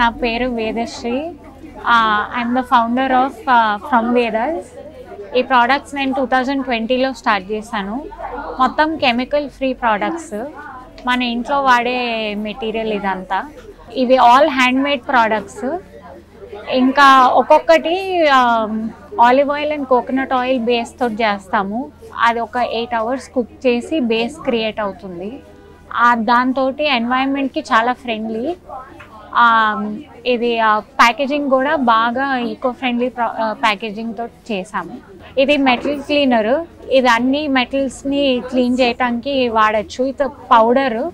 నా పేరు Vedasri. I'm the founder of from Vedas. ఈ ప్రోడక్ట్స్ నేను 2020లో స్టార్ట్ చేశాను. మొత్తం కెమికల్ ఫ్రీ ప్రోడక్ట్స్, మన ఇంట్లో వాడే మెటీరియల్ ఇదంతా. ఇవి ఆల్ హ్యాండ్మేడ్ ప్రోడక్ట్స్. ఇంకా ఒక్కొక్కటి olive oil and coconut oil base తోటి చేస్తాము. అది ఒక 8 hours కుక్ చేసి బేస్ క్రియేట్ అవుతుంది. దాంతో ఎన్వైరన్మెంట్కి చాలా ఫ్రెండ్లీ. ఇది ప్యాకేజింగ్ కూడా బాగా ఈకో ఫ్రెండ్లీ ప్యాకేజింగ్తో చేసాము. ఇది మెటల్ క్లీనర్. ఇది అన్ని మెటల్స్ని క్లీన్ చేయడానికి వాడచ్చు. ఇది పౌడరు.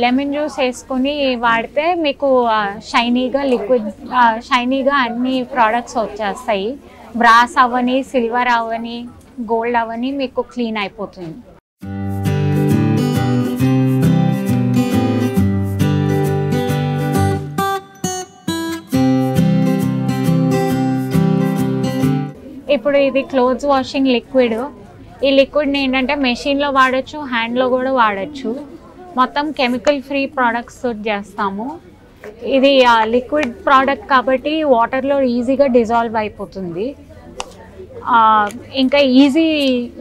లెమన్ జ్యూస్ వేసుకొని వాడితే మీకు షైనీగా షైనీగా అన్ని ప్రోడక్ట్స్ వచ్చేస్తాయి. బ్రాస్ అవని, సిల్వర్ అవని, గోల్డ్ అవని మీకు క్లీన్ అయిపోతుంది. ఇప్పుడు ఇది క్లోత్స్ వాషింగ్ లిక్విడ్. ఈ లిక్విడ్ని ఏంటంటే మెషిన్లో వాడచ్చు, హ్యాండ్లో కూడా వాడచ్చు. మొత్తం కెమికల్ ఫ్రీ ప్రోడక్ట్స్ చేస్తాము. ఇది లిక్విడ్ ప్రోడక్ట్ కాబట్టి వాటర్లో ఈజీగా డిజాల్వ్ అయిపోతుంది. ఇంకా ఈజీ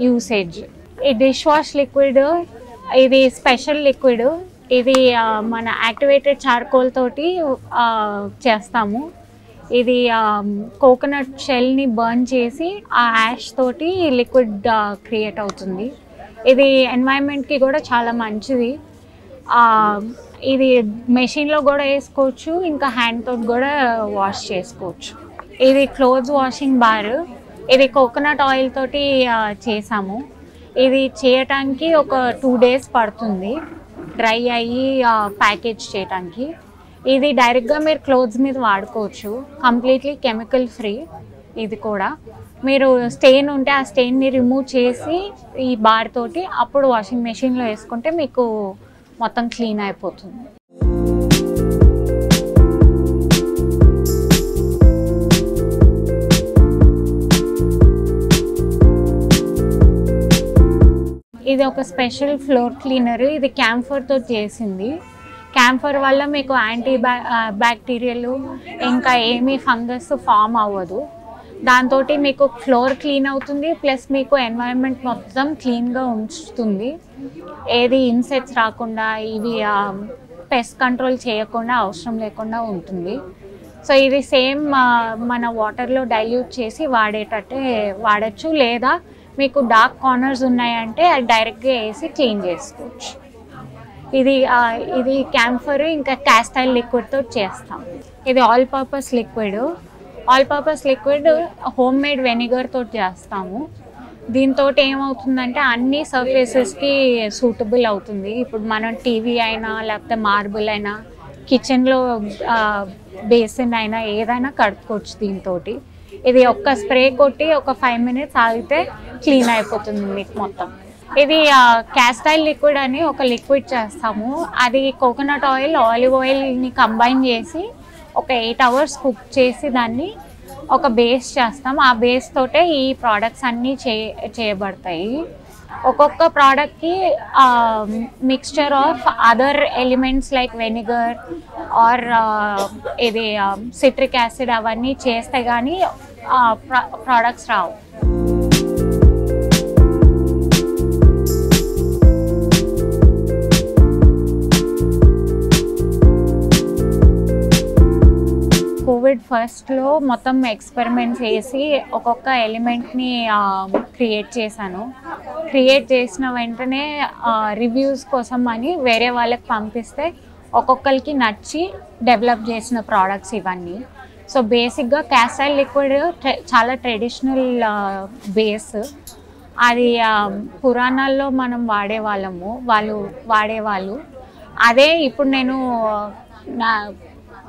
యూసేజ్. ఈ డిష్ వాష్ లిక్విడ్ ఇది స్పెషల్ లిక్విడ్. ఇది మన యాక్టివేటెడ్ చార్కోల్ తోటి చేస్తాము. ఇది కోకోనట్ షెల్ని బర్న్ చేసి ఆ యాష్ తోటి లిక్విడ్ క్రియేట్ అవుతుంది. ఇది ఎన్వైరన్మెంట్కి కూడా చాలా మంచిది. ఇది మెషిన్లో కూడా వేసుకోవచ్చు, ఇంకా హ్యాండ్ తోటి కూడా వాష్ చేసుకోవచ్చు. ఇది క్లోత్స్ వాషింగ్ బార్. ఇది కోకోనట్ ఆయిల్ తోటి చేసాము. ఇది చేయటానికి ఒక 2 days పడుతుంది డ్రై అయ్యి ప్యాకేజ్ చేయటానికి. ఇది డైరెక్ట్గా మీరు క్లోత్స్ మీద వాడుకోవచ్చు. Completely chemical free. ఇది కూడా మీరు స్టెయిన్ ఉంటే ఆ స్టెయిన్ని రిమూవ్ చేసి ఈ బార్ తోటి అప్పుడు వాషింగ్ మెషిన్లో వేసుకుంటే మీకు మొత్తం క్లీన్ అయిపోతుంది. ఇది ఒక స్పెషల్ ఫ్లోర్ క్లీనర్. ఇది క్యాంఫర్తో చేసింది. క్యాంఫర్ వల్ల మీకు బ్యాక్టీరియల్ ఇంకా ఏమీ ఫంగస్ ఫామ్ అవ్వదు. దాంతో మీకు ఫ్లోర్ క్లీన్ అవుతుంది, ప్లస్ మీకు ఎన్వైరన్మెంట్ మొత్తం క్లీన్గా ఉంచుతుంది. ఏది ఇన్సెక్ట్స్ రాకుండా, ఇవి పెస్ట్ కంట్రోల్ చేయకుండా అవసరం లేకుండా ఉంటుంది. సో ఇది సేమ్ మన వాటర్లో డైల్యూట్ చేసి వాడేటట్టే వాడచ్చు. లేదా మీకు డార్క్ కార్నర్స్ ఉన్నాయంటే అది డైరెక్ట్గా వేసి క్లీన్ చేసుకోవచ్చు. ఇది క్యాంఫర్ ఇంకా క్యాస్టైల్ లిక్విడ్తో చేస్తాం. ఇది all purpose liquid. All purpose liquid home made వెనిగర్తో చేస్తాము. దీంతో ఏమవుతుందంటే అన్ని సర్ఫేసెస్కి సూటబుల్ అవుతుంది. ఇప్పుడు మనం టీవీ అయినా లేకపోతే మార్బుల్ అయినా, కిచెన్లో బేసిన్ అయినా ఏదైనా కడుక్కోవచ్చు దీంతో. ఇది ఒక్క స్ప్రే కొట్టి ఒక 5 minutes ఆగితే క్లీన్ అయిపోతుంది మీకు మొత్తం. ఇది క్యాస్టైల్ లిక్విడ్ అని ఒక లిక్విడ్ చేస్తాము. అది కోకోనట్ ఆయిల్, ఆలివ్ ఆయిల్ని కంబైన్ చేసి ఒక 8 hours కుక్ చేసి దాన్ని ఒక బేస్ చేస్తాం. ఆ బేస్ తోటే ఈ ప్రోడక్ట్స్ అన్నీ చేయబడతాయి. ఒక్కొక్క ప్రోడక్ట్కి mixture of other elements like vinegar or ఇది సిట్రిక్ యాసిడ్ అవన్నీ చేస్తే కానీ ప్రోడక్ట్స్ రావు. కోవిడ్ ఫస్ట్లో మొత్తం ఎక్స్పెరిమెంట్స్ చేసి ఒక్కొక్క ఎలిమెంట్ని క్రియేట్ చేశాను. క్రియేట్ చేసిన వెంటనే రివ్యూస్ కోసం అని వేరే వాళ్ళకి పంపిస్తే ఒక్కొక్కరికి నచ్చి డెవలప్ చేసిన ప్రోడక్ట్స్ ఇవన్నీ. సో బేసిక్గా క్యాస్టైల్ లిక్విడ్ చాలా ట్రెడిషనల్ బేస్. అది పురాణాల్లో మనం వాడేవాళ్ళము, వాళ్ళు వాడేవాళ్ళు. అదే ఇప్పుడు నేను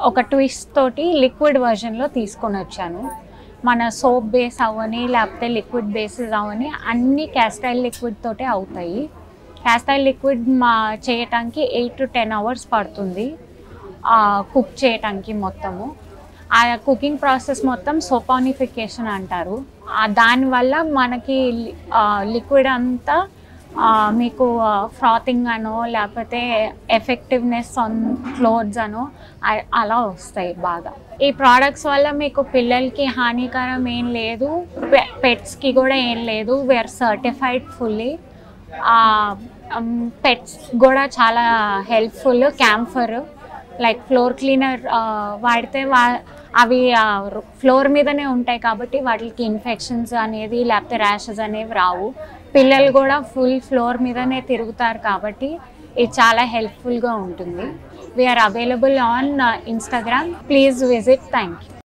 ఒక ట్విస్ట్ తోటి లిక్విడ్ వర్జన్లో తీసుకొని వచ్చాను. మన సోప్ బేస్ అవని లేకపోతే లిక్విడ్ బేసెస్ అవని అన్నీ క్యాస్టైల్ లిక్విడ్ తోటే అవుతాయి. క్యాస్టైల్ లిక్విడ్ చేయటానికి 8 to 10 hours పడుతుంది కుక్ చేయటానికి మొత్తము. ఆ కుకింగ్ ప్రాసెస్ మొత్తం సోపానిఫికేషన్ అంటారు. దానివల్ల మనకి లిక్విడ్ అంతా మీకు ఫ్రాతింగ్ అనో లేకపోతే ఎఫెక్టివ్నెస్ ఆన్ క్లోత్స్ అనో అలా వస్తాయి బాగా. ఈ ప్రోడక్ట్స్ వల్ల మీకు పిల్లలకి హానికరం ఏం లేదు, పెట్స్కి కూడా ఏం లేదు. We are certified fully. పెట్స్ కూడా చాలా helpful. Camphor like floor cleaner వాడితే అవి ఫ్లోర్ మీదనే ఉంటాయి కాబట్టి వాటికి ఇన్ఫెక్షన్స్ అనేది లేకపోతే ర్యాషెస్ అనేవి రావు. పిల్లలు కూడా ఫుల్ ఫ్లోర్ మీదనే తిరుగుతారు కాబట్టి ఇది చాలా హెల్ప్ఫుల్గా ఉంటుంది. We are available on Instagram. Please visit. Thank you.